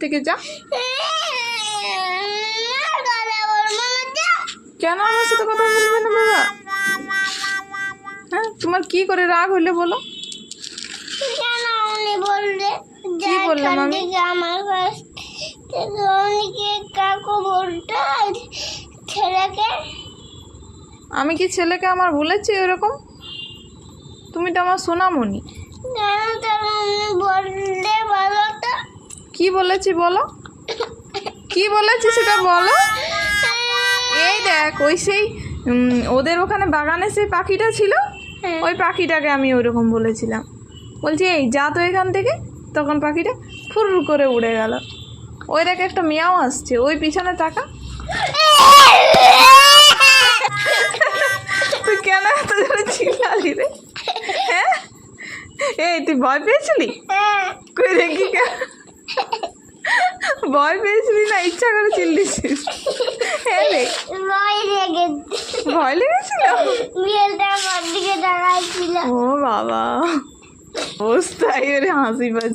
থেকে যা। কেন আমার সাথে কথা বলবে না বাবা? হ্যাঁ, তোমার কি করে রাগ হইলে বলো? কি বললাম আমি? আমি কি ছেলেকে আমার বলেছি ওরকম? তুমি তো আমার সোনামণি। কি বলেছি বলো? কি বলেছি সেটা বলো। এই দেখ, ওই সেই ওদের ওখানে বাগানে সেই পাখিটা ছিল, ওই পাখিটাকে আমি ওইরকম বলেছিলাম। বলছি এই যা তো এখান থেকে, তখন পাখিটা ফুর করে উড়ে গেল। ওই দেখ একটা মিয়াও আসছে, ওই পিছনে টাকা। তুই কেন এত জোরে চিল্লালি রে? হ্যাঁ, এই তুই ভয় পেয়েছিলি? কই দেখি, ভয় পেয়েছিলি না ইচ্ছা করে চিল্লিছিস? হ্যাঁ রে, ভয় লেগেছিল। ও বাবা, অবস্থায় ওরে হাসি পাচ্ছে।